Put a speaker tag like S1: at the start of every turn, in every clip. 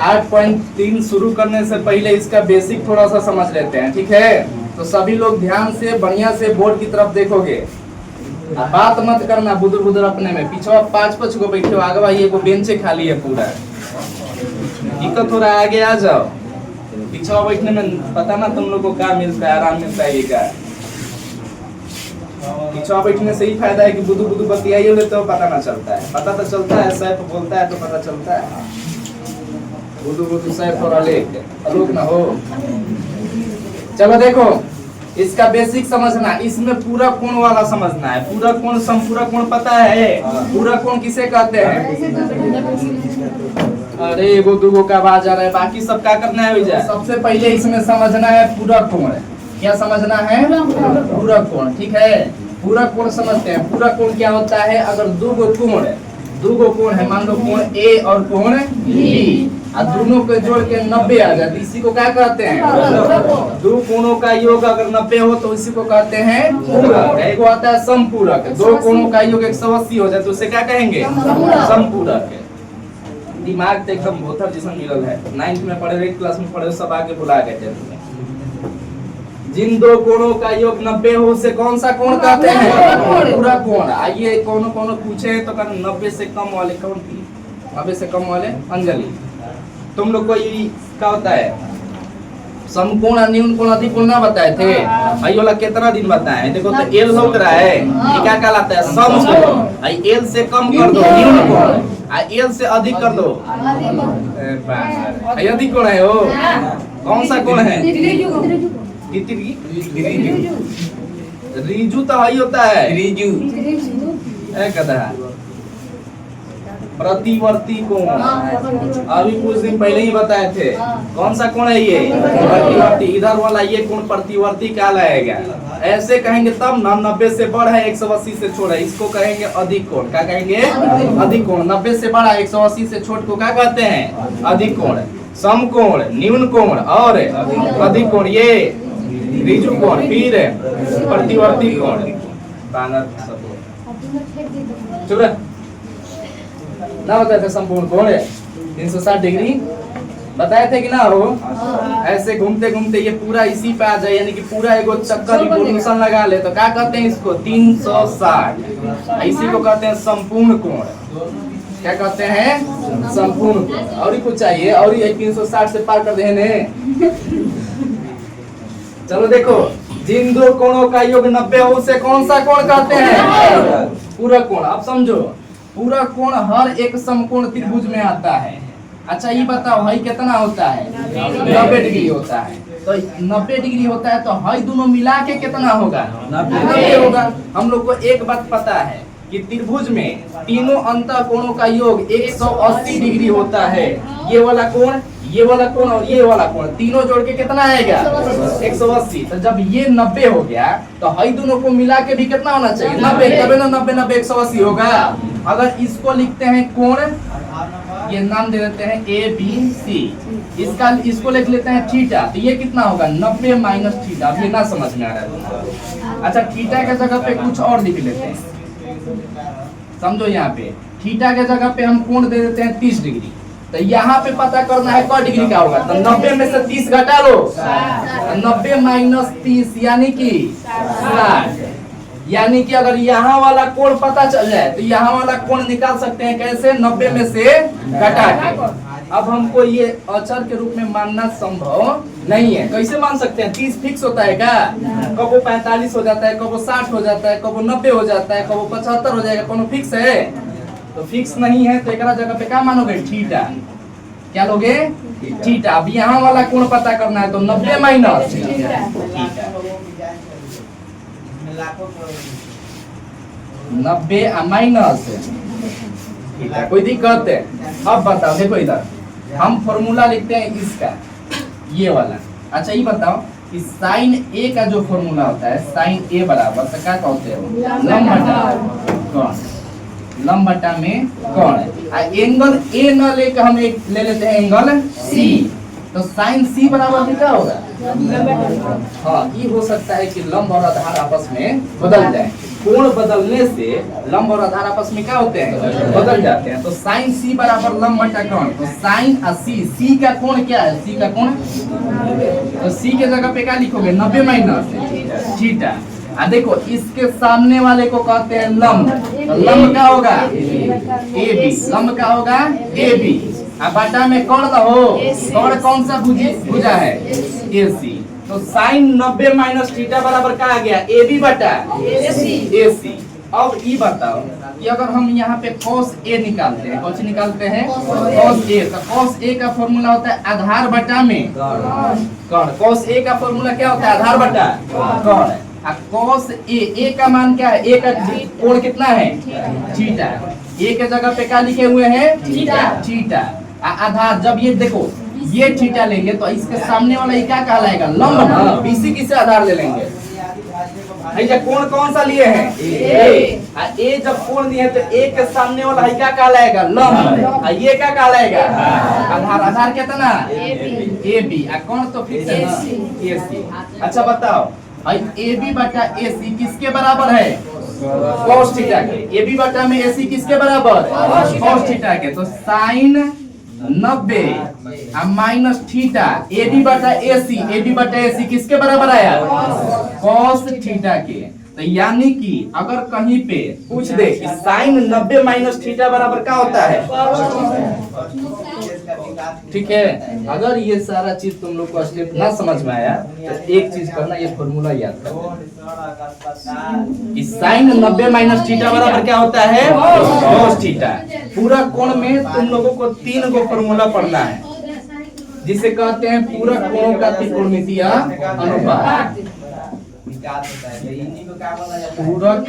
S1: 8.3 शुरू करने से पहले इसका बेसिक थोड़ा सा समझ लेते हैं, ठीक है। तो सभी लोग ध्यान से बढ़िया से बोर्ड की तरफ देखोगे, बात मत करना बुदुर बुदुर अपने में। पीछे 5 को बैठे हो, आगे ये को बेंचे खाली है पूरा, दिक्कत हो रहा है, आगे आ जाओ। पीछे बैठने में पता ना तुम लोग को क्या मिलता है, आराम मिलता है, ये क्या पीछे बैठने से ही फायदा है कि बुदू बुदू बतियाइए ले तो पता ना चलता है, पता तो चलता है, सैफ बोलता है तो पता चलता है, बुदू बुदू सैफ और अलोक ना हो। चलो देखो, इसका बेसिक समझना, इसमें पूरा कोण वाला समझना है। पूरा कोण समपूरा कोण पता है? पूरा कोण किसे कहते हैं? अरे वो दुगो का आवाज आ रहा है, बाकी सब क्या करना है भैया? सबसे पहले इसमें समझना है पूरा कोण। क्या समझना है? पूरा कोण, ठीक है। पूरा कोण समझते हैं। पूरा कोण क्या होता है? अगर दो कोण है, मान लो कोण ए और कोण बी, और दोनों को जोड़ के 90 आ जाए तो इसी को क्या कहते हैं? दो कोणों का योग अगर 90 हो तो इसी को कहते हैं पूरक। एक आता है समपूरक, दो कोणों का योग 180 हो जाए तो उसे क्या कहेंगे? समपूरक। दिमाग तो एकदम भोथर जैसा मिलल है, 9th में पढ़े, 8th क्लास में पढ़े, सब आगे बुला गए थे। जिन दो कोणों का योग 90 हो उसे कौन सा कोण कहते हैं? पूरा कोण। आइए कोनो पूछे तो 90 से कम वाले कौन थी? 90 से कम वाले अंजलि, तुम लोग को ये क्या होता है? समकोण, न्यून कोण, अधिकोण ना बताए थे? आई वाला कितना दिन बताए? देखो तो एल लौट रहा है, ये क्या कहलाता है? समकोण। आई एल से कम कर दो न्यून कोण, आई एल से अधिक कर दो आई अधिक कोण है। वो कौन सा कोण है? रीजू तो वही होता है, रीजू कहता है प्रतिवर्ती कोण। अभी कुछ दिन पहले ही बताए थे, कौन सा कोण है ये? प्रतिवर्ती। इधर वाला ये कोण प्रतिवर्ती कहलाएगा। ऐसे कहेंगे तब ना, 90 से बड़ा है 180 से छोटा, इसको कहेंगे अधिक कोण। क्या कहेंगे? अधिक कोण। 90 से बड़ा 180 से छोट को क्या कहते हैं? अधिक कोण। समकोण, न्यून कोण और अधिक कोण ये रीजू कोण, फिर प्रतिवर्ती कोण। चुप ना बताए थे? संपूर्ण कोण है 360 डिग्री बताए थे कि ना हो? ऐसे घूमते घूमते ये पूरा इसी पे आ जाए, यानी कि पूरा एगो चक्कर रिवोल्यूशन लगा ले तो क्या कहते हैं इसको? 360। इसी को कहते हैं संपूर्ण कोण। क्या कहते हैं? संपूर्ण कोण। और ही कुछ चाहिए? और ये 360 से पार कर देने। चलो देखो, जिन दो कोणों का योग 90 हो उसे कौन सा कोण कहते हैं? पूरा कोण। अब समझो, पूरा कोण हर एक समकोण त्रिभुज में आता है। अच्छा ये बताओ, हाई कितना होता है? 90 डिग्री होता है। तो 90 डिग्री होता है तो हाई दोनों मिला के कितना होगा? 90 होगा। हम लोग को एक बात पता है कि त्रिभुज में तीनों अंत कोणों का योग 180 डिग्री होता है। ये वाला कोण, ये वाला कोण और ये वाला कोण तीनों जोड़ के कितना आएगा? 180। तो जब ये 90 हो गया तो हाई दोनों को मिला के भी कितना होना चाहिए? 90। तबे ना 90 180 होगा। अगर इसको लिखते हैं कोण, ये नाम दे देते हैं ABC, इसको लिख लेते हैं थीटा, तो ये कितना होगा? 90 माइनस थीटा। अब ये ना समझ में आ रहा है। अच्छा, थीटा के जगह पे कुछ और लिख लेते हैं, समझो। यहाँ पे थीटा के जगह पे हम कोण दे देते हैं 30 डिग्री। तो यहाँ पे पता करना है क डिग्री का होगा, तो 90 में से 30 घटा लो, 90 माइनस 30 यानी कि 60। यानी कि अगर यहाँ वाला कोण पता चल जाए तो यहाँ वाला कोण निकाल सकते हैं। कैसे? 90 में से घटा के। अब हमको ये अचर के रूप में मानना संभव नहीं है। कैसे मान सकते हैं? 30 फिक्स होता है क्या? कबो 45 हो जाता है, कबो 60 हो जाता है, कबो 90 हो जाता है, कबो 75 हो जाएगा। कोनो फिक्स है? तो फिक्स नहीं है, तो एक जगह पे क्या मानोगे? थीटा। क्या लोगे? थीटा। अब यहाँ वाला कोण पता करना है तो 90 माइनस 90 माइनस थीटा। कोई दिक्कत है? अब बताओ, देखो इधर हम फॉर्मूला लिखते हैं इसका, ये वाला। अच्छा ये बताओ कि साइन ए का जो फॉर्मूला होता है, साइन ए बराबर तो क्या कहते हैं? लंब बटा कोण। लंब बटा में कोण। एंगल ए न लेकर हम एक ले लेते हैं एंगल सी, तो साइन सी बराबर क्या होगा? हाँ, ये हो सकता है कि लंब और आधार आपस में बदल जाए। कोण बदलने से लंब और आधार आपस में क्या होते हैं, बदल जाते हैं। तो साइन सी बराबर लंब बटा कोण, तो साइन सी का कोण क्या है, सी का कोण, तो सी के जगह पे क्या लिखोगे 90 माइनस थीटा। देखो इसके सामने वाले को कहते हैं लंब, तो लंब का होगा ए बी, लंब का होगा ए बी। अब बटा में कौन हो, कौन सा भुजा है, ए सी। तो साइन 90 माइनस थीटा बराबर क्या आ गया, ए बी बटा ए सी। अब ये बताओ कि अगर हम यहाँ पे cos A निकालते हैं, कौन सी निकालते हैं, cos A, तो cos A का फॉर्मूला होता है आधार बटा में कौन, cos A का फॉर्मूला क्या होता है, आधार बटा कौन। cos A का मान क्या है, A का कोण कितना है, थीटा। A के जगह पे क्या लिखे हुए हैं, थीटा। आधार, जब ये देखो ये थीटा लेंगे तो इसके सामने वाला ये क्या कहलाएगा, लंब ना, इसी की से आधार ले लेंगे। भैया कोण कौन सा लिए हैं, ए जब कोण दिए तो ए के सामने वाला क्या कहलाएगा, लंब, ये क्या कहलाएगा, आधार। आधार कितना, ए बी, कौन तो फिर से ए सी। अच्छा बताओ ए बी बटा ए सी किसके बराबर है, cos थीटा के। ए बी बटा में ए सी किसके बराबर, cos थीटा के। तो sine 90 minus theta A B बटा ए सी किसके बराबर आया, cos थीटा के। तो यानी कि अगर कहीं पे पूछ दे कि साइन 90 माइनस थीटा बराबर क्या होता है, ठीक है। अगर ये सारा चीज तुम लोग को स्टेप ना समझ में आया तो एक चीज करना, ये फॉर्मूला याद करना कि साइन 90 माइनस थीटा बराबर क्या होता है, cos थीटा। पूरा कोण में तुम लोगों को 3 गो फॉर्मूला पढ़ना है, जिसे कहते हैं पूरा कोणों का त्रिकोणमितीय अनुपात। पूरक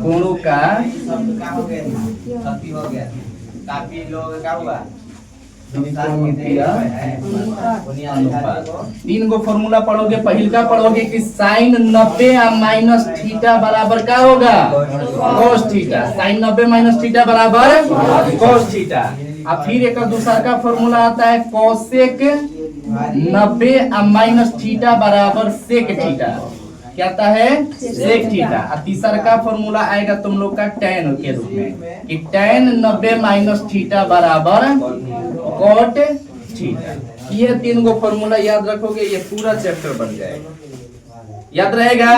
S1: कोणों का त्रिकोणमितीय अनुपात। 3 गो फॉर्मूला पढ़ोगे। पहिल का पढ़ोगे कि साइन 90 माइनस थीटा बराबर क्या होगा, cos theta. Sine 90 minus theta बराबर cos थीटा। अब फिर एक दूसरा का फॉर्मूला आता है कोसेक 90 माइनस थीटा बराबर सेक थीटा। क्या आता है, सेक थीटा। और तीसरा का फॉर्मूला आएगा तुम लोग का tan के रूप में कि tan 90 माइनस थीटा बराबर cot थीटा। ये 3 गो फॉर्मूला याद रखोगे, ये पूरा चैप्टर बन जाएगा। याद रहेगा,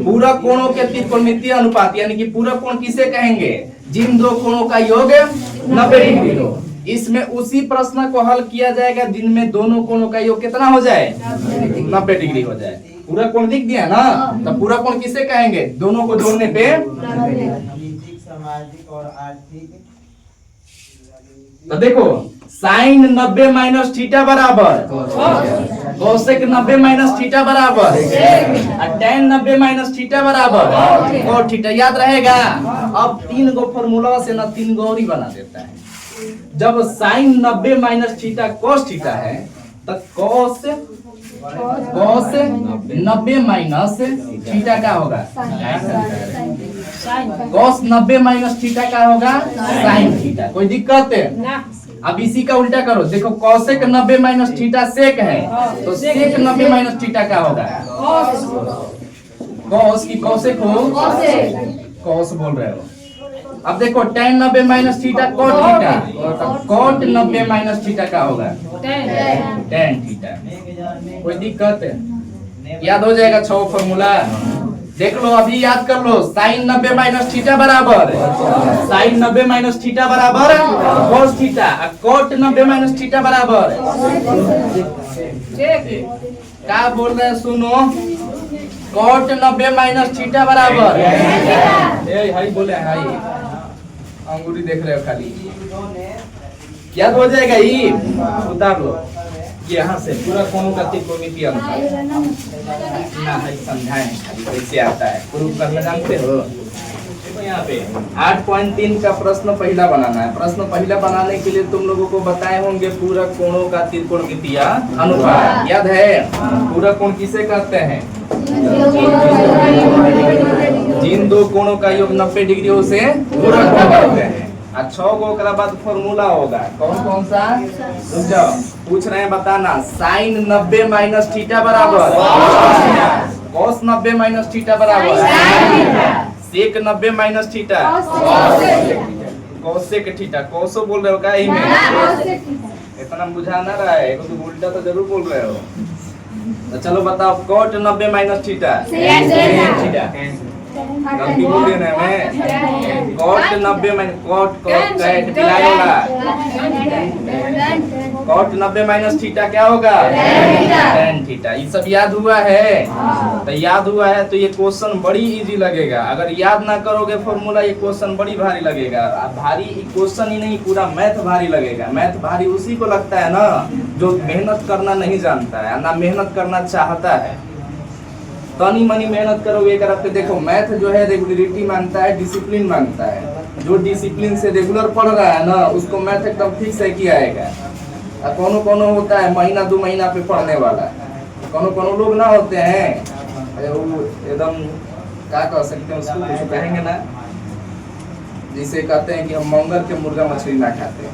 S1: पूरा कोणों के त्रिकोणमितीय अनुपात, यानी कि पूरा कोण किसे कहेंगे, जिन दो कोणों का योग 90 डिग्री हो। इसमें उसी प्रश्न को हल किया जाएगा जिनमें दोनों कोणों का योग कितना हो जाए, 90 डिग्री हो जाए। पूरा कोण दिख दिया ना, तो पूरा कोण किसे कहेंगे, दोनों को जोड़ने पे।
S2: सामाजिक और आर्थिक।
S1: तो देखो साइन 90 माइनस थीटा बराबर कोसेक 90 माइनस थीटा बराबर और tan 90 माइनस थीटा बराबर और थीटा। याद रहेगा। अब 3 गो फॉर्मूला से ना 3 गो और ही बना देता है। जब sine 90 minus theta cos theta है तो cos 90 माइनस थीटा का होगा cos 90 माइनस थीटा का होगा साइन थीटा। कोई दिक्कत है? अब इसी का उल्टा करो, देखो कोसेक 90 माइनस थीटा सेक है तो सेक 90 माइनस थीटा का होगा cos की कोसेक हो cos बोल रहे हो। अब देखो tan 90 minus theta cot theta तो cot 90 माइनस थीटा का होगा tan थीटा। कोई दिक्कत है? याद हो जाएगा 6 फॉर्मूला। देख लो अभी याद कर लो। साइन 90 माइनस थीटा बराबर साइन 90 माइनस थीटा बराबर cos theta cot 90 minus theta बराबर क्या बोल रहे हैं सुनो, cot 90 माइनस थीटा बराबर हाई बोले हाई अंगूठी देख रहे हो खाली। याद हो जाएगा ये, उतार लो यहाँ से पूरा कोणों का त्रिकोणमितीय अनुपात ना है समझाएं खाली कैसे आता है। प्रूफ करना जानते हो? देखो यहाँ पे 8.3 का प्रश्न पहला बनाना है। प्रश्न पहला बनाने के लिए तुम लोगों को बताए होंगे पूरा कोणों का त्रिकोणमितीय अनुपात। याद है? पूरा कोण किसे कहते हैं? जिन दो कोणों का योग 90 डिग्री हो से पूरा कोण कहते हैं। 6 गो के बाद फॉर्मूला होगा कौन कौन सा? रुक जाओ, पूछ रहे हैं बताना। साइन 90 माइनस थीटा बराबर cos 90 माइनस थीटा बराबर sec 90 minus theta cosec theta. कोसो बोल रहे हो क्या ही में? इतना बुझा ना रहा है, तो उल्टा तो जरूर बोल रहे हो। तो चलो बताओ, cot 90 माइनस थीटा थीटा गलती बोल रहे ना मैं। cot 90 माइनस cot कैट पिलाए होगा। cot 90 माइनस थीटा क्या होगा? tan theta. ये सब याद हुआ है? तो याद हुआ है तो ये क्वेश्चन बड़ी इजी लगेगा। अगर याद ना करोगे फॉर्मूला, ये क्वेश्चन बड़ी भारी लगेगा। भारी क्वेश्चन ही नहीं, पूरा मैथ भारी लगेगा। मैथ भारी उसी को लगता है ना जो मेहनत करना नहीं जानता है, ना मेहनत करना चाहता है। तनी मनी मेहनत करोगे एक रफ्ते। देखो मैथ जो है रेगुलरिटी मांगता है, डिसिप्लिन मांगता है। जो डिसिप्लिन से रेगुलर पढ़ रहा है ना, उसको मैथ एकदम फिक्स है किया आएगा। कोनो कोनो होता है महीना 2 महीना पे पढ़ने वाला, कोनो कोनो लोग ना होते हैं वो एकदम क्या कह सकते हैं उसको, कुछ कहेंगे ना, जिसे कहते हैं कि हम मंगल के मुर्गा मछली ना खाते हैं,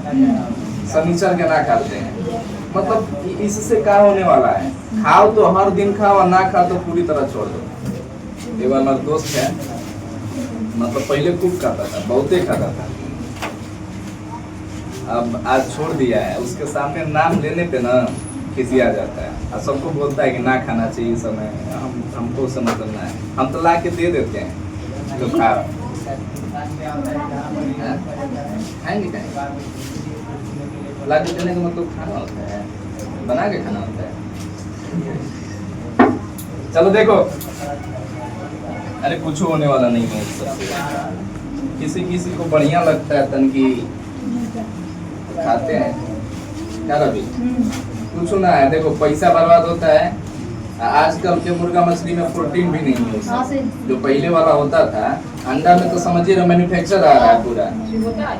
S1: शनिचर के ना खाते हैं। मतलब इससे क्या होने वाला है? खाओ तो हर दिन खाओ, और ना खाओ तो पूरी तरह छोड़ दो। एक बार मेरा दोस्त है, मतलब पहले खूब खाता था, बहुत ही खाता था, अब आज छोड़ दिया है। उसके सामने नाम लेने पे ना खिसिया जाता है और सबको बोलता है कि ना खाना चाहिए समय। हमको समझना है, हम तो ला के दे देते हैं जो खा खाएंगे ला के देने का मतलब खाना होता है, बना के खाना होता है। चलो देखो, अरे कुछ होने वाला नहीं है सबसे। किसी किसी को बढ़िया लगता है तन की खाते हैं क्या रवि? कुछ ना है। देखो पैसा बर्बाद होता है। आजकल के मुर्गा मछली में प्रोटीन भी नहीं है उसमें। जो पहले वाला होता था, अंडा में तो समझिए मैन्युफैक्चर आ रहा है पूरा।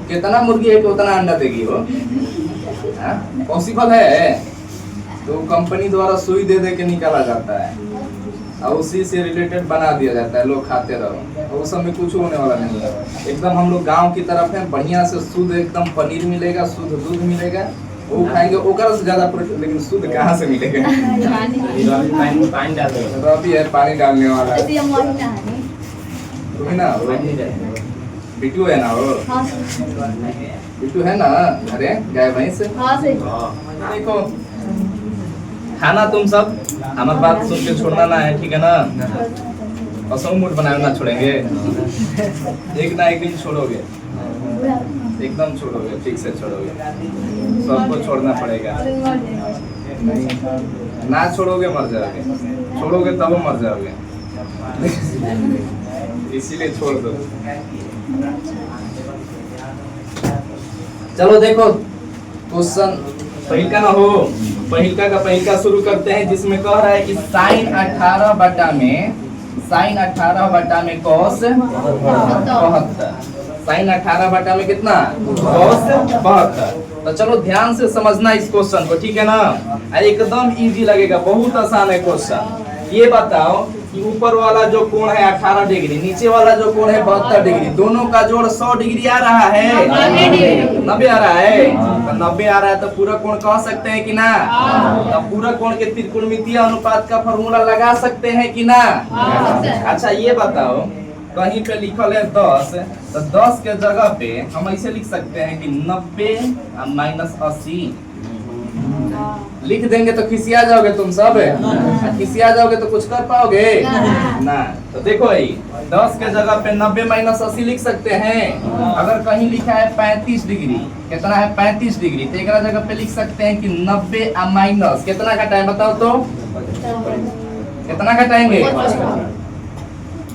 S1: कितना मुर्गी है कि उतना अंडा देगी वो? पॉसिबल है? तो कंपनी द्वारा सुई दे दे के निकाला जाता है और उसी से रिलेटेड बना दिया जाता है, लोग खाते रहो। और उस समय कुछ होने वाला नहीं है। एकदम हम लोग गांव की तरफ है, बढ़िया से शुद्ध एकदम पनीर मिलेगा, शुद्ध दूध मिलेगा, वो खाएंगे। ओकर से ज्यादा प्रोटीन, लेकिन शुद्ध कहाँ से मिलेगा? पानी डालने, रवि है पानी डालने वाला। तुम ना हो, बिट्टू है ना हो, बिट्टू है ना? अरे गाय भैंस। देखो खाना तुम सब हमारी बात सुन के छोड़ना ना है, ठीक है ना? असम मूड बनाए ना छोड़ेंगे, एक ना एक दिन छोड़ोगे, एकदम छोड़ोगे, ठीक से छोड़ोगे। सबको छोड़ना पड़ेगा, ना छोड़ोगे मर जाओगे, छोड़ोगे तब मर जाओगे। इसीलिए छोड़ दो। चलो देखो क्वेश्चन पहिलका ना हो, पहिलका का पहिलका शुरू करते हैं, जिसमें कह रहा है कि sin 18 बटा में cos 72। sin 18 बटा में कितना? cos 72। तो चलो ध्यान से समझना इस क्वेश्चन को, ठीक है ना? एकदम इजी लगेगा, बहुत आसान है क्वेश्चन। ये बताओ कि ऊपर वाला जो कोण है 18 डिग्री, नीचे वाला जो कोण है 72 डिग्री, दोनों का जोड़ 100 डिग्री आ रहा है, 90 आ रहा है। तो 90 आ रहा है तो पूरा कोण कह सकते हैं कि ना? तो पूरा कोण के त्रिकोणमितीय अनुपात का फॉर्मूला लगा सकते हैं कि ना? अच्छा ये बताओ, कहीं पे लिखल है 10, तो 10 के जगह पे हम ऐसे लिख सकते हैं कि 90 माइनस 80 लिख देंगे तो खिसिया जाओगे तुम सब। खिसिया जाओगे तो कुछ कर पाओगे ना। तो देखो भाई 10 के जगह पे 90 माइनस 80 लिख सकते हैं। अगर कहीं लिखा है 35 डिग्री, कितना है 35 डिग्री, तो एक जगह पे लिख सकते हैं कि 90 माइनस कितना घटाएं बताओ तो? कितना घटाएंगे?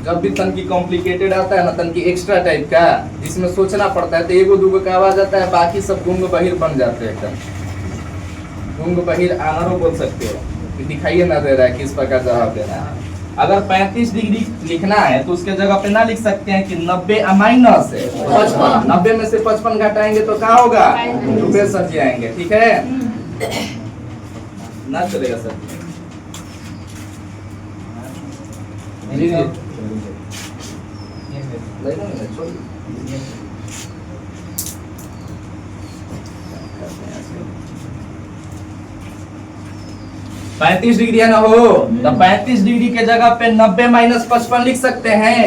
S1: जब भी तन की कॉम्प्लिकेटेड आता है ना, तन की एक्स्ट्रा टाइप का, जिसमें सोचना पड़ता है, तो एगो दूगो का आवाज आता है, बाकी सब गुंग बहिर बन जाते हैं। एकदम गुंग बहिर आनरो बोल सकते हो, दिखाइए ना दे रहा है किस प्रकार जवाब देना है। अगर 35 डिग्री लिखना है तो उसके जगह पे ना लिख सकते हैं कि 90 माइनस 55। 90 में से 55 घटाएंगे तो क्या होगा? रुपये सर जाएंगे, ठीक है ना? चलेगा सर जी जी। 35 डिग्री है ना हो, तो 35 डिग्री के जगह पे 90 माइनस 55 लिख सकते हैं।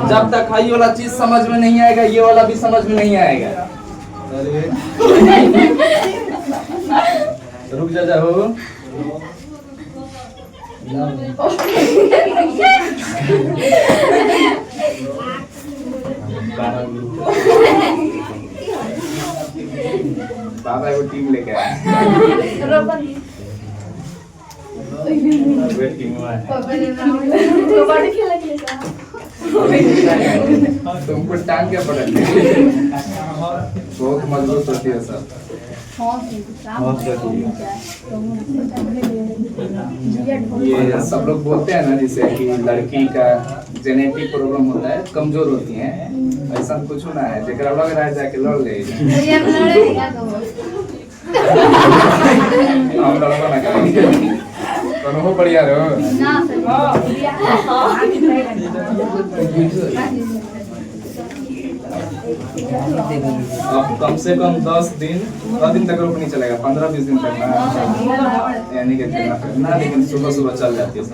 S1: जब तक ये वाला चीज समझ में नहीं आएगा ये वाला भी समझ में नहीं आएगा। रुक जा हो। बाबा वो टीम लेके आए। तुमको टांग क्या पड़ा? बहुत मजबूत होती है सब। ये सब लोग बोलते हैं ना जैसे कि लड़की का जेनेटिक प्रॉब्लम होता है, कमजोर होती हैं, ऐसा कुछ ना है। जेकरा लग रहा है जाके लड़ ले। हम लड़वा ना करेंगे, कौन बढ़िया रहो। अब कम से कम 10 दिन तक रोक नहीं चलेगा, 15-20 दिन तक ना, यानी कि ना, लेकिन सुबह सुबह चल जाती है सब।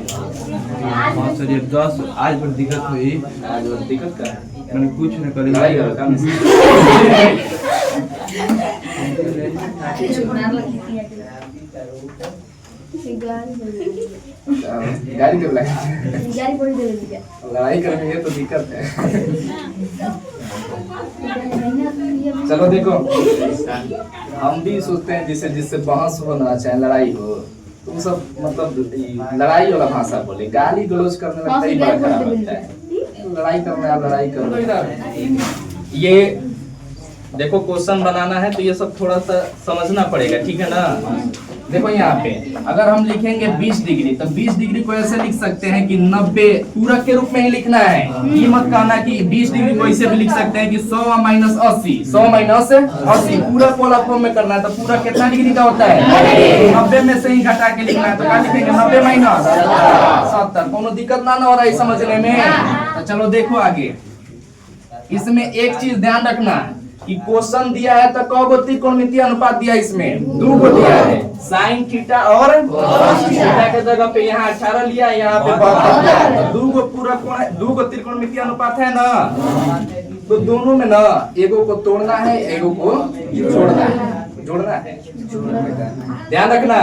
S2: 10 आज पर दिक्कत हुई।
S1: आज और दिक्कत का है,
S2: मैंने कुछ न करी।
S1: लड़ाई करो काम से। गाड़ी क्यों लगाई? लड़ाई करनी है तो दिक्कत है। चलो देखो, हम भी सोचते हैं जिससे जिससे बहस हो ना चाहे लड़ाई हो, तुम सब मतलब लड़ाई वाला भाषा बोले, गाली गलौज करने लगता है, बड़ा खराब लगता है। लड़ाई करना है, लड़ाई करो। ये देखो क्वेश्चन बनाना है तो ये सब थोड़ा सा समझना पड़ेगा, ठीक है ना। देखो यहाँ पे अगर हम लिखेंगे 20 डिग्री तो 20 डिग्री को ऐसे लिख सकते हैं कि 90 पूरक के रूप में ही लिखना है। ये मत कहना कि 20 डिग्री को ऐसे भी लिख सकते हैं कि 100 माइनस 80, 100 माइनस 80 पूरक वाला फॉर्म में करना है। तो पूरक कितना डिग्री का होता है? 90 में से ही घटा के लिखना है। तो क्या लिखेंगे? 90 माइनस 70। कोनो दिक्कत ना हो रहा है समझने में। तो चलो देखो आगे, इसमें एक चीज ध्यान रखना कि क्वेश्चन दिया है तो कौ गो त्रिकोणमितीय अनुपात दिया है? इसमें 2 गो दिया है, साइन थीटा और थीटा के जगह पे यहाँ 18 लिया, यहाँ पे 72 लिया। तो 2 गो पूरा कोण, 2 गो त्रिकोणमितीय अनुपात है ना, तो दोनों में ना एगो को तोड़ना है, एगो को जोड़ना है, जोड़ना है। ध्यान रखना,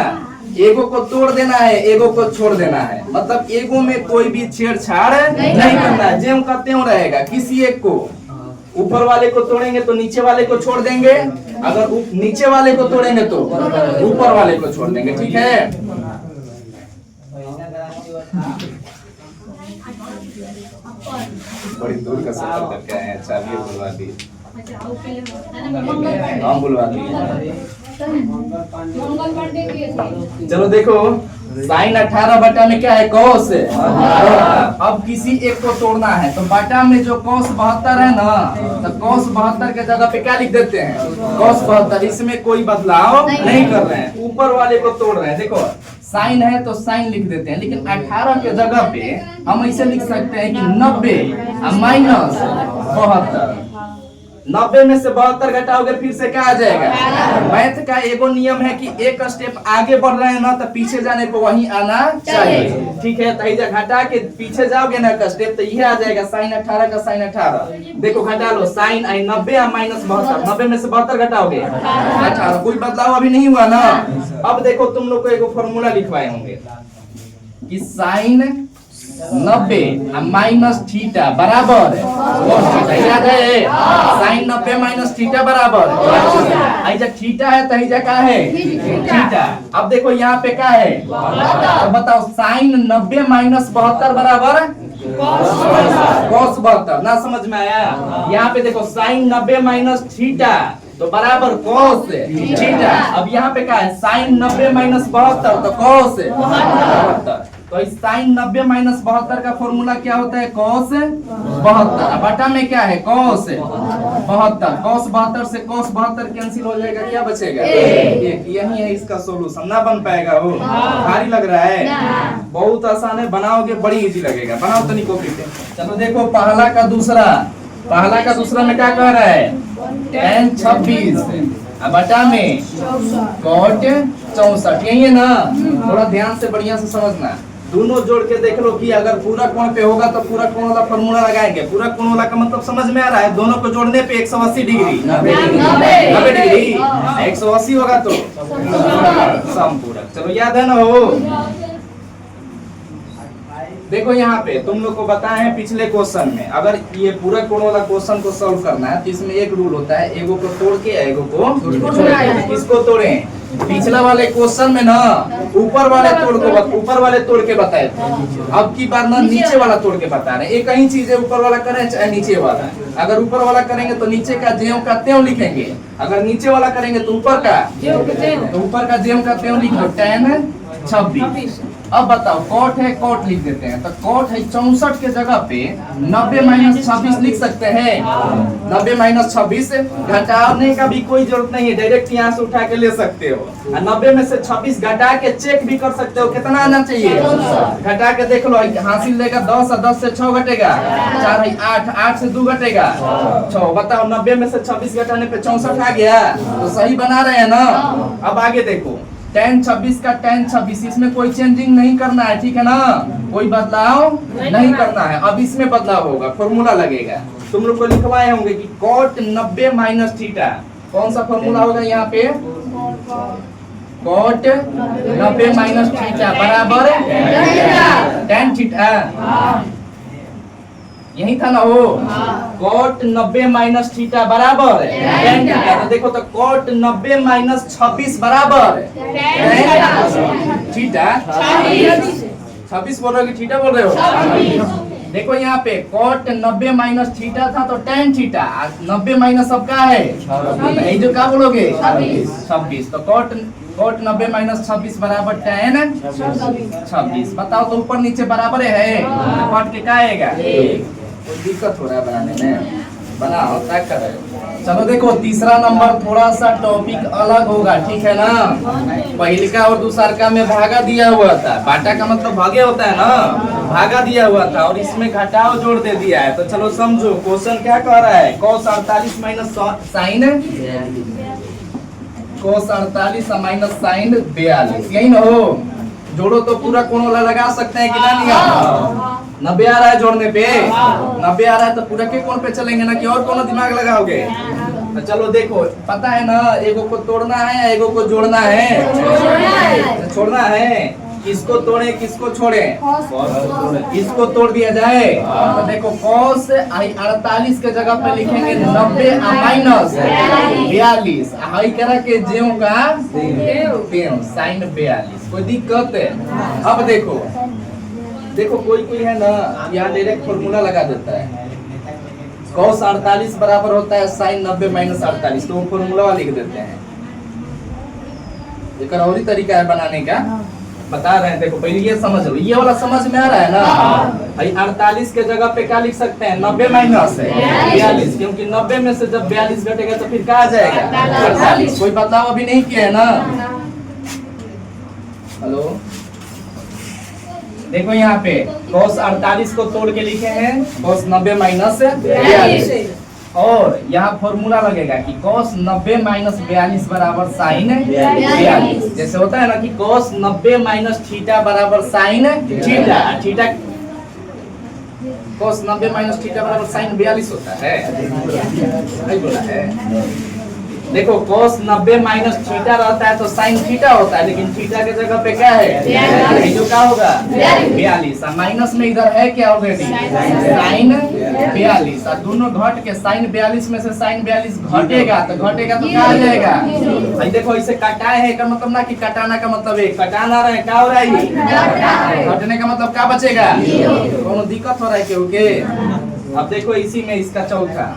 S1: एगो को तोड़ देना है, एगो को छोड़ देना है। मतलब एगो में कोई भी छेड़छाड़ नहीं करना है, जेम का त्यों रहेगा। किसी एक को, ऊपर वाले को तोड़ेंगे तो नीचे वाले को छोड़ देंगे, अगर नीचे वाले को तोड़ेंगे तो ऊपर वाले को छोड़ देंगे, ठीक है। बड़ी दूर का सफर करके आए हैं, चाबियां बुलवा दी, हम बुलवा दिए। चलो देखो, साइन 18 बटा में क्या है? कॉस। अब किसी एक को तोड़ना है तो बटा में जो कॉस 72 है ना, तो कॉस 72 के जगह पे क्या लिख देते हैं? कॉस 72। इसमें कोई बदलाव नहीं कर रहे हैं, ऊपर वाले को तोड़ रहे हैं। देखो साइन है तो साइन लिख देते हैं, लेकिन 18 के जगह पे हम ऐसे लिख सकते हैं कि 90 माइनस 72। 90 में से 72 घटाओगे फिर से क्या आ जाएगा? मैथ का एगो नियम है कि एक स्टेप आगे बढ़ रहे हैं ना तो पीछे जाने पे वहीं आना चाहिए, ठीक है। तो घटा के पीछे जाओगे ना एक स्टेप तो यह आ जाएगा साइन 18 का साइन 18। देखो घटा लो, साइन आई 90 माइनस 72, 90 में से 72 घटाओगे 18, कोई बदलाव अभी नहीं हुआ ना। अब देखो तुम लोग को एगो फॉर्मूला लिखवाए होंगे कि साइन 90 माइनस थीटा बराबर याद है? साइन 90 माइनस थीटा बराबर ऐसा थीटा है तो ऐसा क्या है? थीटा। अब देखो यहाँ पे क्या है तो बताओ, साइन 90 माइनस 72 बराबर कॉस 72। ना समझ में आया? यहाँ पे देखो साइन 90 माइनस थीटा तो बराबर कॉस थीटा। अब यहाँ पे क्या है? साइन 90 माइनस 72 तो कॉस 72। तो इस साइन 90 माइनस 72 का फॉर्मूला क्या होता है? कॉस 72। बटा में क्या है? कॉस 72। कॉस 72 से कॉस 72 कैंसिल हो जाएगा, क्या बचेगा? एक। यही है इसका सोल्यूशन। ना बन पाएगा वो, भारी लग रहा है? बहुत आसान है, बनाओगे बड़ी इजी लगेगा। बनाओ तो नहीं कॉपी पे। चलो देखो, पहला का दूसरा में क्या कह रहा है? tan 26 बटा में cot 64, यही है ना। थोड़ा ध्यान से बढ़िया से समझना। दोनों जोड़ के देख लो कि अगर पूरा कोण पे होगा तो पूरा कोण वाला फॉर्मूला लगाएंगे। पूरा कोण वाला का मतलब समझ में आ रहा है? दोनों को जोड़ने पे 180 डिग्री, 90 डिग्री, 180 होगा तो समपूरक। चलो याद है ना हो? देखो यहाँ पे तुम लोग को बताए हैं पिछले क्वेश्चन में, अगर ये पूरा कोण वाला क्वेश्चन को सॉल्व करना है तो इसमें एक रूल होता है, एगो को तोड़ के एगो को किसको तोड़े। पिछला वाले क्वेश्चन में ना ऊपर वाले तोड़ के बताए थे। अब की बार ना नीचे वाला तोड़ के बता रहे हैं। एक ही चीज है, ऊपर वाला करें चाहे नीचे वाला। अगर ऊपर वाला करेंगे तो नीचे का ज्यों का त्यों लिखेंगे, अगर नीचे वाला करेंगे तो ऊपर का ज्यों का त्यों लिख दो। 10 26। अब बताओ कॉट है, कॉट लिख देते हैं। तो कॉट है 64 के जगह पे 90 माइनस 26 लिख सकते हैं। 90 माइनस 26 घटाने का भी कोई जरूरत नहीं है, डायरेक्ट यहाँ से उठा के ले सकते हो। 90 में से 26 घटा के चेक भी कर सकते हो कितना आना चाहिए। घटा के देख लो, हासिल लेगा 10 और 10 से 6 घटेगा, 4 है 8, 8 से 2 घटेगा 6। बताओ 90 में से 26 घटाने पे 64 आ गया, तो सही बना रहे हैं ना। अब आगे देखो, 10 26 का 10 26, इसमें कोई चेंजिंग नहीं करना है, ठीक है ना, कोई बदलाव नहीं करना है। अब इसमें बदलाव होगा, फॉर्मूला लगेगा। तुम लोग को लिखवाए होंगे कि कॉट 90 माइनस थीटा, कौन सा फॉर्मूला होगा यहाँ पे? कॉट 90 माइनस थीटा बराबर tan थीटा, यही था ना वो। कॉट 90 माइनस थीटा बराबर tan थीटा। तो देखो तो कॉट 90 माइनस 26 बराबर थीटा। 26 बोल रहे हो कि थीटा बोल रहे हो? देखो यहाँ पे कॉट 90 माइनस थीटा था तो tan थीटा, 90 माइनस अब का है यही जो क्या बोलोगे 26। तो कॉट 90 माइनस 26 बराबर tan 26। बताओ तो ऊपर नीचे बराबर है, कॉट के क्या आएगा? तो दिक्कत हो रहा है बनाने में, बनाओ क्या कर रहे हो। चलो देखो तीसरा नंबर थोड़ा सा टॉपिक अलग होगा, ठीक है ना। पहिलका और दूसरका में भागा दिया हुआ था, बाटा का मतलब भागे होता है ना, भागा दिया हुआ था और इसमें घटाव जोड़ दे दिया है। तो चलो समझो क्वेश्चन क्या कह रहा है। cos 48 minus sine, cos 48 minus sine 42, यही ना हो। जोड़ो तो पूरा कोण वाला लगा सकते हैं कि नहीं? 90 आ रहा है जोड़ने पे, 90 आ रहा है तो पूरा के कोण पे चलेंगे ना कि और कोनो दिमाग लगाओगे। तो चलो देखो पता है ना, एगो को तोड़ना है या एगो को जोड़ना है? छोड़ना है। किसको तोड़े किसको छोड़े? इसको तोड़ दिया जाए। तो देखो cos 48 के जगह पे लिखेंगे 90 माइनस 42, हाई करा के ज्यों का त्यों साइन 42। कोई दिक्कत है? अब देखो कोई है ना यहाँ डायरेक्ट फॉर्मूला लगा देता है। cos 48 बराबर होता है साइन 90 माइनस 48, तो वो फॉर्मूला लिख देते हैं। एक और ही तरीका है बनाने का, बता रहे हैं। देखो पहले ये समझ लो, ये वाला समझ में आ रहा है ना। भाई 48 के जगह पे क्या लिख सकते हैं? 90 माइनस 42, क्योंकि 90 में से जब 42 घटेगा तो फिर क्या आ जाएगा? 48। कोई बदलाव अभी नहीं किया है ना? हेलो देखो यहाँ पे cos 48 को तोड़ के लिखे हैं cos 90 माइनस 42, और यहाँ फॉर्मूला लगेगा कि cos 90 माइनस 42 बराबर साइन 42। जैसे होता है ना कि cos 90 माइनस थीटा बराबर sine theta, theta cos 90 minus theta बराबर साइन 42 होता है, नहीं बोला है। देखो cos 90 माइनस थीटा रहता है तो साइन थीटा होता है, लेकिन थीटा के जगह पे क्या है? जो क्या होगा 42, माइनस में इधर है क्या ऑलरेडी साइन 42, और दोनों घट के साइन 42 में से साइन 42 घटेगा तो क्या आ जाएगा? भाई देखो इसे कटाए है का मतलब ना कि कटाना का मतलब है कटाना रहे, क्या हो रहा है? घटने का मतलब क्या बचेगा? कोनो दिक्कत हो रहा है क्योंकि अब देखो इसी में इसका चौथा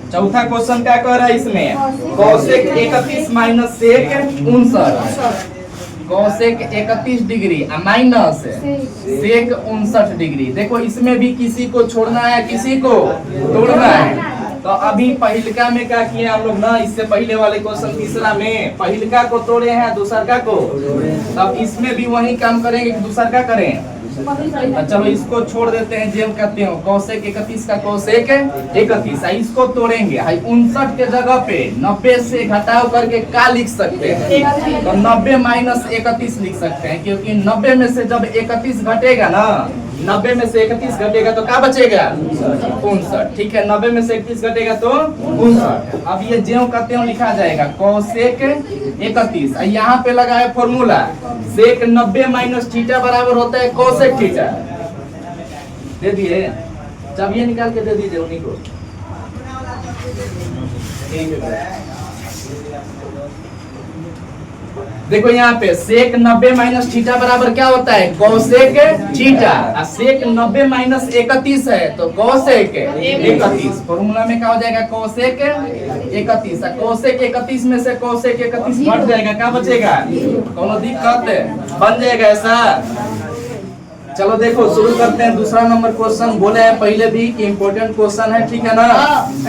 S1: क्वेश्चन क्या कह रहा है इसमें? Cosec 31 minus sec 59, cosec 31 degree minus sec 59 degree. देखो इसमें भी किसी को छोड़ना है किसी को तोड़ना है। तो अभी पहिलका में क्या किए हम लोग ना, इससे पहले वाले क्वेश्चन तीसरा में पहिलका को तोड़े हैं दूसरका को, तब इसमें भी वही काम करेंगे कि दूसरका करें। तो चलो इसको छोड़ देते हैं, जेम कहते हो कोसेक 31 का कोसेक 31, इसको तोड़ेंगे। 59 के जगह पे 90 से घटाव करके क्या लिख सकते हैं? तो 90 माइनस 31 लिख सकते हैं, क्योंकि 90 में से जब 31 घटेगा ना, 90 में से 31 घटेगा तो क्या बचेगा? 59। ठीक है, 90 में से 31 घटेगा तो 59। अब ये ज्यों का त्यों लिखा जाएगा कोसेक 31। यहाँ पे लगा है फॉर्मूला, सेक 90 माइनस थीटा बराबर होता है कोसेक थीटा। दे दिए, जब ये निकाल के दे दीजिए उन्हीं को। देखो यहाँ पे सेक 90 माइनस थीटा बराबर क्या होता है? Cosec theta. सेक 90 माइनस 31 है तो कोसेक 31। फॉर्मूला में क्या हो जाएगा? कोसेक 31। कोसेक 31 में से कोसेक 31 घट जाएगा, क्या बचेगा? कोनो दिक्कत बन जाएगा ऐसा। चलो देखो शुरू करते हैं दूसरा नंबर क्वेश्चन। बोले हैं पहले भी कि इम्पोर्टेंट क्वेश्चन है, ठीक है ना?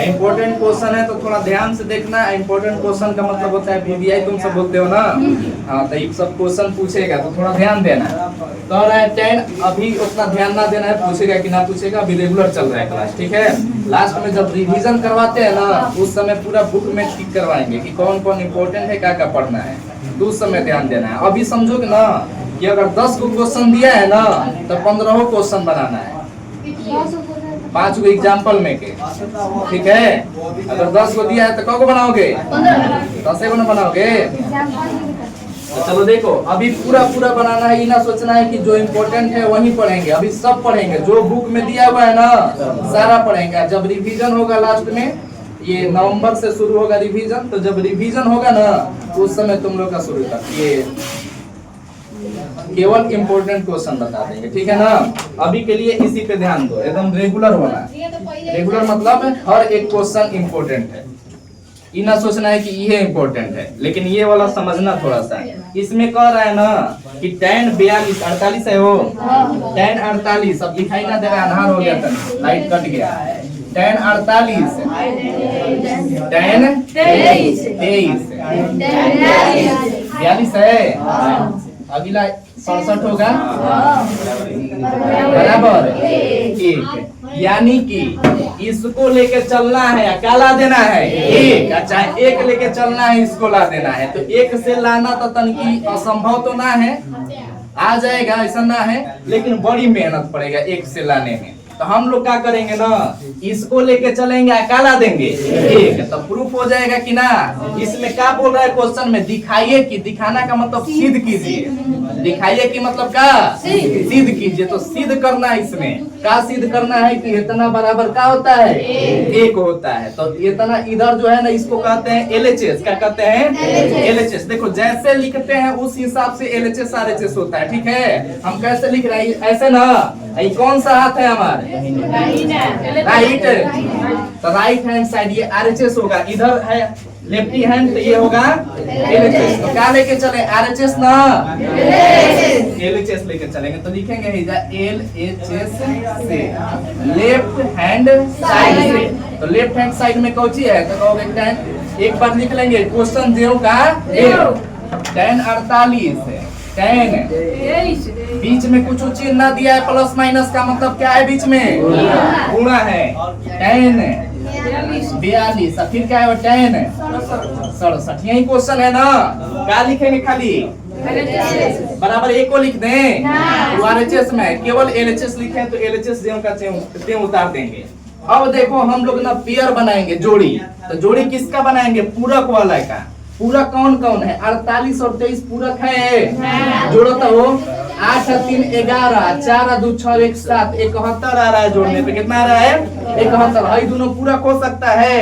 S1: इम्पोर्टेंट क्वेश्चन है तो थोड़ा ध्यान से देखना। इम्पोर्टेंट क्वेश्चन का मतलब होता है VVI, तुम सब बोलते हो ना। हाँ, तो ये सब क्वेश्चन पूछेगा तो थोड़ा ध्यान देना। तो 10 अभी उतना ध्यान ना देना है, पूछेगा कि ना पूछेगा, अभी रेगुलर चल रहा है क्लास, ठीक है? लास्ट में जब रिविजन करवाते हैं ना, उस समय पूरा बुक में टिक करवाएंगे कि कौन कौन इम्पोर्टेंट है, क्या क्या पढ़ना है, तो उस समय ध्यान देना है। अभी समझोगे ना कि अगर 10 को क्वेश्चन दिया है ना तो 15 क्वेश्चन बनाना है, 5 को एग्जाम्पल में के, ठीक है? अगर 10 को दिया है तो कौ को बनाओगे? 10 को ना बनाओगे? तो चलो देखो अभी पूरा पूरा बनाना है, ये ना सोचना है कि जो इम्पोर्टेंट है वही पढ़ेंगे। अभी सब पढ़ेंगे, जो बुक में दिया हुआ है ना सारा पढ़ेंगे। जब रिवीजन होगा लास्ट में, ये नवंबर से शुरू होगा रिवीजन, तो जब रिवीजन होगा ना उस समय तुम लोग का शुरू तक ये केवल इम्पोर्टेंट क्वेश्चन बता देंगे, ठीक है ना? अभी के लिए इसी पे ध्यान दो, एकदम रेगुलर होना। रेगुलर मतलब हर एक क्वेश्चन इम्पोर्टेंट है, ये ना सोचना है कि ये इम्पोर्टेंट है। लेकिन ये वाला समझना थोड़ा सा। इसमें कह रहा है ना कि tan 42 48 है, वो tan 48, अब दिखाई ना दे रहा, अंधार हो गया था, लाइट कट गया। tan 48 tan 23 42 है। अगला 67 होगा बराबर 1। यानी कि इसको लेके चलना है या क्या ला देना है? 1। अच्छा, 1 लेके चलना है, इसको ला देना है। तो 1 से लाना तो तनकी असंभव तो ना है, आ जाएगा ऐसा ना है, लेकिन बड़ी मेहनत पड़ेगा 1 से लाने में। तो हम लोग क्या करेंगे ना, इसको लेके चलेंगे, क्या ला देंगे? 1। तो प्रूफ हो जाएगा कि ना। इसमें क्या बोल रहा है क्वेश्चन में? दिखाइए कि, दिखाना का मतलब सिद्ध कीजिए। दिखाइए कि मतलब क्या? सिद्ध कीजिए। तो सिद्ध करना है, इसमें क्या सिद्ध करना है कि इतना बराबर क्या होता है? 1 होता है। तो इतना इधर जो है ना, इसको कहते हैं LHS। क्या कहते हैं? LHS। देखो जैसे लिखते हैं उस हिसाब से LHS RHS होता है, ठीक है? हम कैसे लिख रहे हैं? ऐसे ना। ये कौन सा हाथ है हमारे? राइट। तो राइट हैंड साइड ये RHS होगा, इधर है लेफ्टी हैंड तो ये होगा LHS। तो क्या लेके चले? RHS ना, LHS लेके चलेंगे। तो लिखेंगे LHS से लेफ्ट हैंड साइड से। तो लेफ्ट हैंड साइड में कौन सी है? तो कहोगे tan। एक बार लिख लेंगे क्वेश्चन 0 का tan 48 है। tan बीच में कुछ चीज ना दिया है, प्लस माइनस का मतलब क्या है? बीच में गुणा है। tan 42, फिर क्या है? tan 67। यही क्वेश्चन है ना। क्या लिखेंगे? खाली बराबर 1 को लिख दें। RHS में केवल LHS लिखे तो LHS ज्यों का त्यों उतार देंगे। अब देखो हम लोग ना पेयर बनाएंगे, जोड़ी। तो जोड़ी किसका बनाएंगे? पूरक वाला का। पूरक कौन कौन है? 48 और 23 पूरक है। जोड़ो तो वो 8 और 3 11, 4 और 2 6 1 7, 71 आ रहा है। जोड़ने पे कितना आ रहा है? 71। भाई दोनों पूरक हो सकता है?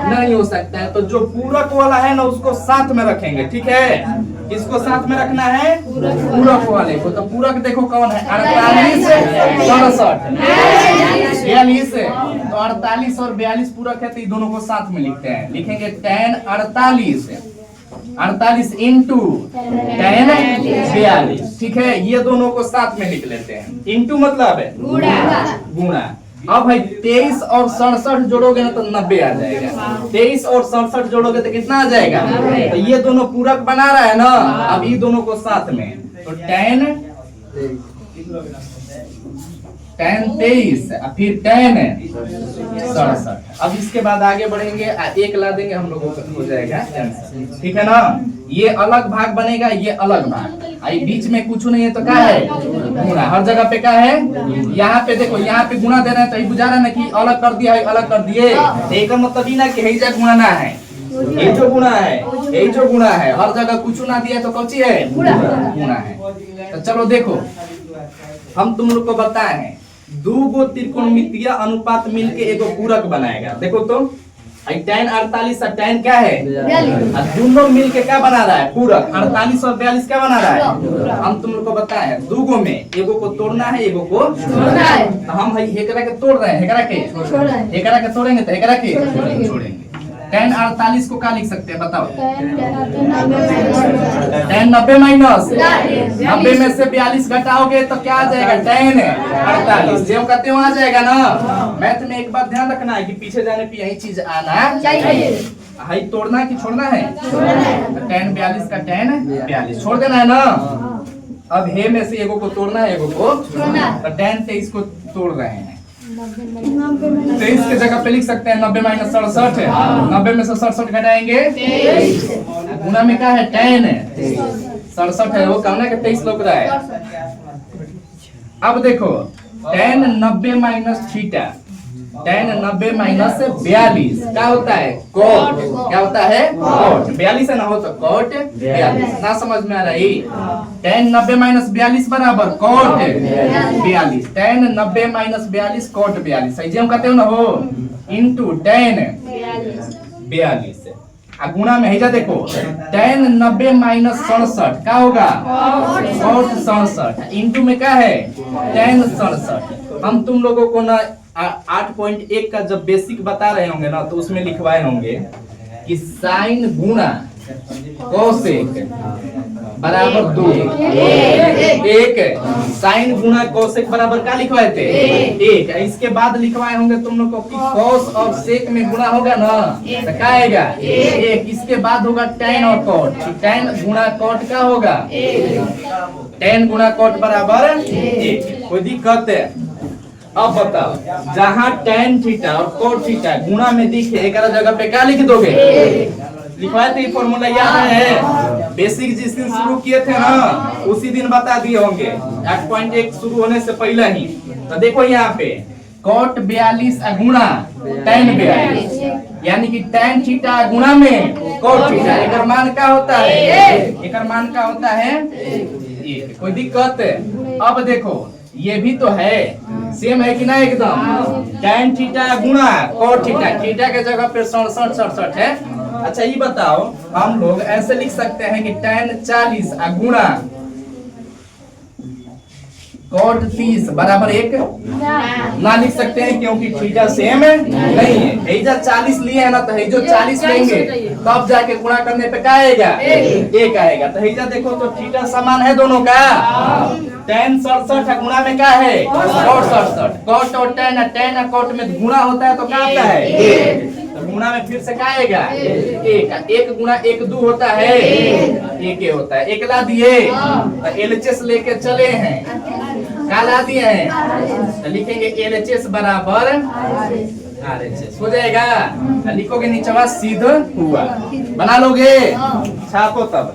S1: नहीं हो सकता है। तो जो पूरक वाला है ना उसको साथ में रखेंगे, ठीक है? किसको साथ में रखना है? पूरक वाले को। तो पूरक देखो कौन है? 48 67 42। तो 48 और 42 पूरक है, तो ये दोनों को साथ में लिखते हैं। लिखेंगे tan 48 इंटू tan 42, ठीक है? ये दोनों को साथ में लिख लेते हैं। इंटू मतलब है गुणा। अब भाई 23 और 67 जोड़ोगे ना तो 90 आ जाएगा। 23 और 67 जोड़ोगे तो कितना आ जाएगा? तो ये दोनों पूरक बना रहा है ना। अब ये दोनों को साथ में, तो tan tan 23 फिर tan 67। अब इसके बाद आगे बढ़ेंगे, एक ला देंगे हम लोगों को हो जाएगा आंसर, ठीक है ना। ये अलग भाग बनेगा, ये अलग भाग, आई बीच में कुछ नहीं है तो क्या है गुणा, हर जगह पे क्या है। यहाँ पे देखो, यहाँ पे गुणा दे रहे हैं तो ये बुझा रहा है ना कि अलग कर दिया है, अलग कर दिए, एक मतलब ही ना कि हैजा गुणा ना है, ये जो गुणा है, ये जो गुणा है, हर जगह कुछ ना दिया तो कौची है गुणा है। तो चलो देखो, हम तुम लोग को बताए हैं दो गो त्रिकोणमितीय अनुपात मिलके एगो पूरक बनाएगा। देखो तो tan 48 और tan क्या है, और दोनों मिलके क्या बना रहा है पूरक, 48 और 42 क्या बना रहा है। हम तुम लोग को बताए हैं दो गो में एगो को तोड़ना है, एगो को छोड़ना है। तो हम हेकरा के तोड़ रहे हैं, हेकरा के तोड़ेंगे तो हेकरा के छोड़ेंगे। tan 48 को क्या लिख सकते हैं बताओ, tan 90 माइनस 90 में से 42 घटाओगे तो क्या आ जाएगा tan 48, जो कहते हो आ जाएगा ना। मैथ में एक बात ध्यान रखना है कि पीछे जाने पे यही चीज आना चाहिए। हाई तोड़ना है कि छोड़ना है, tan 42 का tan 42 छोड़ देना है ना। अब हे में से एगो को तोड़ना है, एगो को छोड़ना है, तो tan 23 को तोड़ रहे हैं। 23 के जगह पे लिख सकते हैं 90 माइनस 67 है, 90 में से 67 घटाएंगे, गुना में क्या है tan 67 है, वो कहना कि 23 लग रहा है। अब देखो tan 90 minus theta, tan 90 minus 42 क्या होता है cot, क्या होता है cot, 42 है ना, हो तो cot 42 ना समझ में आ रही। tan 90 माइनस 42 बराबर cot 42, tan 90 माइनस 42 cot 42, सही हम कहते हो ना हो, इनटू tan 42 आ गुणा में हैजा देखो tan 90 माइनस 67 क्या होगा cot 67, इनटू में क्या है tan 67। हम तुम लोगों को ना 8.1 का जब बेसिक बता रहे होंगे ना तो उसमें लिखवाए होंगे कि साइन गुणा कोसेक बराबर 2, एक साइन गुणा कोसेक बराबर क्या लिखवाए थे 1। इसके बाद लिखवाए होंगे तुम लोग को कि कॉस और सेक में गुणा होगा ना तो क्या आएगा 1। इसके बाद होगा tan और cot, tan गुणा cot क्या होगा, tan गुणा cot बराबर 1। कोई दिक्कत है। अब बताओ, जहाँ tan थीटा और cot थीटा गुणा में दिखे एक जगह पे क्या लिख दोगे, लिखवाए थे फॉर्मूला याद है, बेसिक जिस दिन शुरू किए थे ना उसी दिन बता दिए होंगे 8.1 शुरू होने से पहले ही। तो देखो यहाँ पे cot 42 गुणा tan 42, यानी कि tan थीटा गुणा में cot थीटा, एक मान क्या होता है, एक मान क्या होता है 1। कोई दिक्कत है। अब देखो ये भी तो है, सेम है कि ना एकदम, tan थीटा गुणा cot थीटा, थीटा के जगह पे 67 है। अच्छा ये बताओ, हम लोग ऐसे लिख सकते हैं कि tan 40 गुणा cot 30 बराबर 1 ना लिख सकते हैं, क्योंकि थीटा सेम नहीं है। हैजा 40 लिए है ना, तो हैजो 40 लेंगे तब जाके गुणा करने पे क्या आएगा 1 आएगा। तो हैजा देखो तो थीटा समान है दोनों का, tan 67 गुणा में क्या है cot 67, cot और tan और cot में गुणा होता है तो क्या आता है 1, तो गुणा में फिर से क्या आएगा 1, 1 गुणा 1 2 होता है 1 होता है। 1 ला दिए तो LHS लेके चले हैं, क्या ला दिए हैं, तो लिखेंगे LHS बराबर RHS हो जाएगा। लिखोगे नीचे सिद्ध हुआ, बना लोगे, छापो तब।